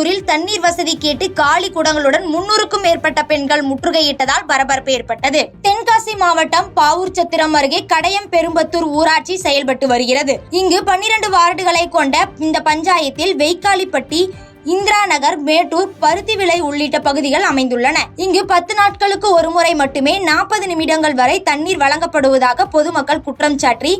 திருப்பத்தூரில் தண்ணீர் வசதி கேட்டு காலி குடங்களுடன் 300க்கும் மேற்பட்ட பெண்கள் முற்றுகையிட்டதால் பரபரப்பு ஏற்பட்டது. தென்காசி மாவட்டம் பாவூர் சத்திரம் அருகே கடையம் பெரும்பத்தூர் ஊராட்சி செயல்பட்டு வருகிறது. இங்கு 12 வார்டுகளை கொண்ட இந்த பஞ்சாயத்தில் வெய்க்காலிப்பட்டி, இந்திரா நகர், மேட்டூர், பருத்திவிளை உள்ளிட்ட பகுதிகள் அமைந்துள்ளன. இங்கு 10 நாட்களுக்கு ஒருமுறை மட்டுமே 40 நிமிடங்கள் வரை தண்ணீர் வழங்கப்படுவதாக பொதுமக்கள் குற்றம் சாட்டி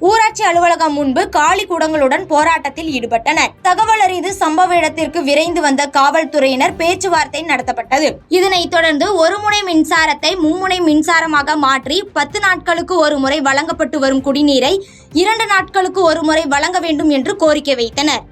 ஊராட்சி அலுவலகம் முன்பு காலி குடங்களுடன் போராட்டத்தில் ஈடுபட்டனர். தகவல் அறிந்து சம்பவ இடத்திற்கு விரைந்து வந்த காவல்துறையினர் பேச்சுவார்த்தை நடத்தப்பட்டது. இதனைத் தொடர்ந்து ஒரு முனை மின்சாரத்தை மும்முனை மின்சாரமாக மாற்றி 10 நாட்களுக்கு ஒரு முறை வழங்கப்பட்டு வரும் குடிநீரை 2 நாட்களுக்கு ஒரு முறை வழங்க வேண்டும் என்று கோரிக்கை வைத்தனர்.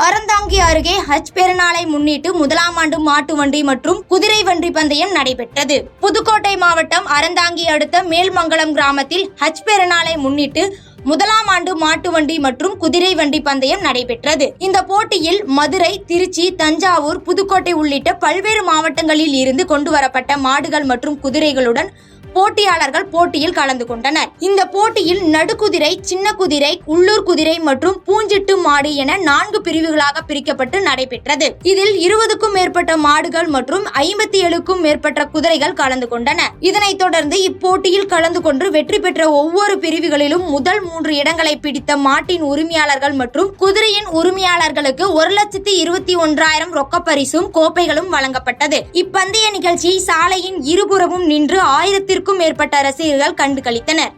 அறந்தாங்கி அருகே ஹஜ் பெருநாளை முன்னிட்டு முதலாம் ஆண்டு மாட்டு வண்டி மற்றும் குதிரை வண்டி பந்தயம் நடைபெற்றது. புதுக்கோட்டை மாவட்டம் அறந்தாங்கி அடுத்த மேல்மங்கலம் கிராமத்தில் ஹஜ் பெருநாளை முன்னிட்டு முதலாம் ஆண்டு மாட்டு வண்டி மற்றும் குதிரை வண்டி பந்தயம் நடைபெற்றது. இந்த போட்டியில் மதுரை, திருச்சி, தஞ்சாவூர், புதுக்கோட்டை உள்ளிட்ட பல்வேறு மாவட்டங்களில் இருந்து கொண்டு வரப்பட்ட மாடுகள் மற்றும் குதிரைகளுடன் போட்டியாளர்கள் போட்டியில் கலந்து கொண்டனர். இந்த போட்டியில் நடுக்குதிரை, சின்ன குதிரை, உள்ளூர் குதிரை மற்றும் பூஞ்சிட்டு மாடு என 4 பிரிவுகளாக பிரிக்கப்பட்டு நடைபெற்றது. இதில் 20க்கும் மேற்பட்ட மாடுகள் மற்றும் 57க்கும் மேற்பட்ட குதிரைகள் கலந்து கொண்டன. இதனைத் தொடர்ந்து இப்போட்டியில் கலந்து கொண்டு வெற்றி பெற்ற ஒவ்வொரு பிரிவுகளிலும் முதல் 3 இடங்களை பிடித்த மாட்டின் உரிமையாளர்கள் மற்றும் குதிரையின் உரிமையாளர்களுக்கு 1,21,000 ரொக்க பரிசும் கோப்பைகளும் வழங்கப்பட்டது. இப்பந்தய நிகழ்ச்சியை சாலையின் இருபுறமும் நின்று 1000க்கும் மேற்பட்ட ரசிகர்கள் கண்டு களித்தனர்.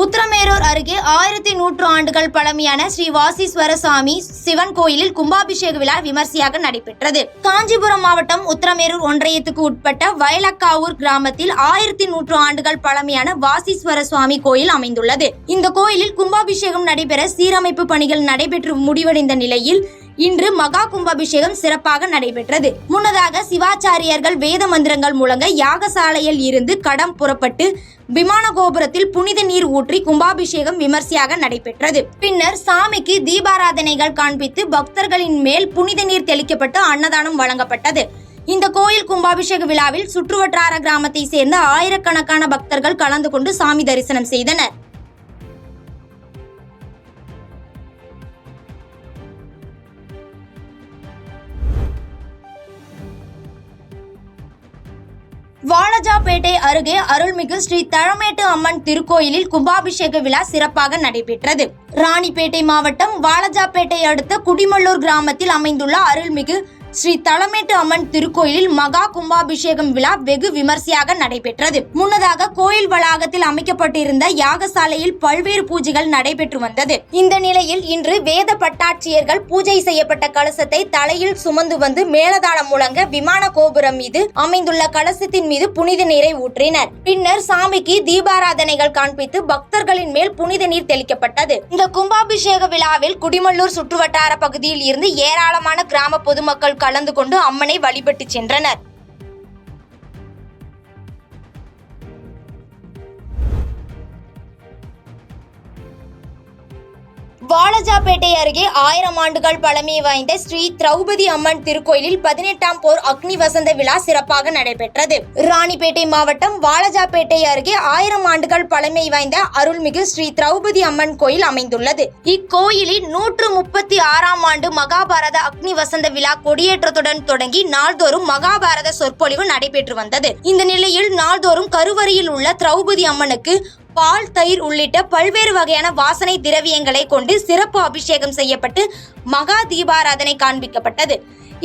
உத்திரமேரூர் அருகே 1100 ஆண்டுகள் பழமையான ஸ்ரீ வாசீஸ்வர சுவாமி சிவன் கோயிலில் கும்பாபிஷேக விழா விமர்சையாக நடைபெற்றது. காஞ்சிபுரம் மாவட்டம் உத்திரமேரூர் ஒன்றியத்துக்கு உட்பட்ட வயலக்காவூர் கிராமத்தில் 1100 ஆண்டுகள் பழமையான வாசீஸ்வர சுவாமி கோயில் அமைந்துள்ளது. இந்த கோயிலில் கும்பாபிஷேகம் நடைபெற சீரமைப்பு பணிகள் நடைபெற்று முடிவடைந்த நிலையில் இன்று மகா கும்பாபிஷேகம் சிறப்பாக நடைபெற்றது. முன்னதாக சிவாச்சாரியர்கள் வேத மந்திரங்கள் முழங்க யாகசாலையில் இருந்து கடம் புறப்பட்டு விமான கோபுரத்தில் புனித நீர் ஊற்றி கும்பாபிஷேகம் விமர்சையாக நடைபெற்றது. பின்னர் சாமிக்கு தீபாராதனைகள் காண்பித்து பக்தர்களின் மேல் புனித நீர் தெளிக்கப்பட்டு அன்னதானம் வழங்கப்பட்டது. இந்த கோயில் கும்பாபிஷேக விழாவில் சுற்றுவட்டார கிராமத்தை சேர்ந்த ஆயிரக்கணக்கான பக்தர்கள் கலந்து கொண்டு சாமி தரிசனம் செய்தனர். வாலாஜாபேட்டை அருகே அருள்மிகு ஸ்ரீ தளமேட்டு அம்மன் திருக்கோயிலில் கும்பாபிஷேக விழா சிறப்பாக நடைபெற்றது. ராணிப்பேட்டை மாவட்டம் வாலாஜாபேட்டை அடுத்த குடிமல்லூர் கிராமத்தில் அமைந்துள்ள அருள்மிகு ஸ்ரீ தளமேட்டு அம்மன் திருக்கோயிலில் மகா கும்பாபிஷேகம் விழா வெகு விமர்சையாக நடைபெற்றது. முன்னதாக கோயில் வளாகத்தில் அமைக்கப்பட்டிருந்த யாகசாலையில் பல்வேறு பூஜைகள் நடைபெற்று வந்தது. இந்த நிலையில் இன்று வேத பட்டாட்சியர்கள் பூஜை செய்யப்பட்ட கலசத்தை தலையில் சுமந்து வந்து மேலதாளம் முழங்க விமான கோபுரம் மீது அமைந்துள்ள கலசத்தின் மீது புனித நீரை ஊற்றினர். பின்னர் சாமிக்கு தீபாராதனைகள் காண்பித்து பக்தர்களின் மேல் புனித நீர் தெளிக்கப்பட்டது. இந்த கும்பாபிஷேக விழாவில் குடிமல்லூர் சுற்றுவட்டார பகுதியில் இருந்து ஏராளமான கிராம பொதுமக்கள் கலந்து கொண்டு அம்மனை வழிபட்டு சென்றனர். வாலாஜாபேட்டை அருகே 1000 ஆண்டுகள் பழமை வாய்ந்த ஸ்ரீ திரௌபதி அம்மன் திருக்கோயிலில் 18ஆம் போர் அக்னி வசந்த விழா சிறப்பாக நடைபெற்றது. ராணிப்பேட்டை மாவட்டம் வாலாஜாபேட்டை அருகே 1000 ஆண்டுகள் பழமை வாய்ந்த அருள்மிகு ஸ்ரீ திரௌபதி அம்மன் கோயில் அமைந்துள்ளது. இக்கோயிலில் 136ஆம் ஆண்டு மகாபாரத அக்னி வசந்த விழா கொடியேற்றத்துடன் தொடங்கி நாள்தோறும் மகாபாரத சொற்பொழிவு நடைபெற்று வந்தது. இந்த நிலையில் நாள்தோறும் கருவறையில் உள்ள திரௌபதி அம்மனுக்கு பால், தயிர் உள்ளிட்ட பல்வேறு வகையான வாசனை திரவியங்களை கொண்டு சிறப்பு அபிஷேகம் செய்யப்பட்டு மகா தீபாராதனை காண்பிக்கப்பட்டது.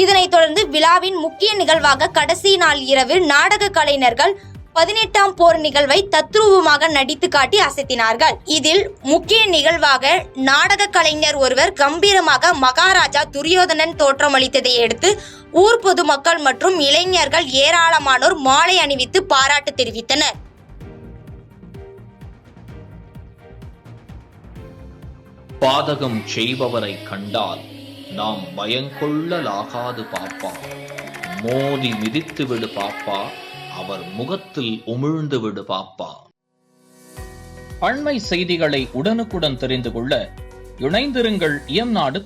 இதனைத் தொடர்ந்து விழாவின் முக்கிய நிகழ்வாக கடைசி நாள் இரவு நாடக கலைஞர்கள் 18ஆம் போர் நிகழ்வை தத்ரூபமாக நடித்து காட்டி அசத்தினார்கள். இதில் முக்கிய நிகழ்வாக நாடக கலைஞர் ஒருவர் கம்பீரமாக மகாராஜா துரியோதனன் தோற்றமளித்ததை அடுத்து ஊர் பொதுமக்கள் மற்றும் இளைஞர்கள் ஏராளமானோர் மாலை அணிவித்து பாராட்டு தெரிவித்தனர். பாதகம் செய்பவரை கண்டால் நாம் பயங்கொள்ளலாகாது பாப்பா. மோதி மிதித்து விடு பாப்பா, அவர் முகத்தில் உமிழ்ந்து விடு பாப்பா. அண்மை செய்திகளை உடனுக்குடன் தெரிந்து கொள்ள இணைந்திருங்கள் இயம்நாடு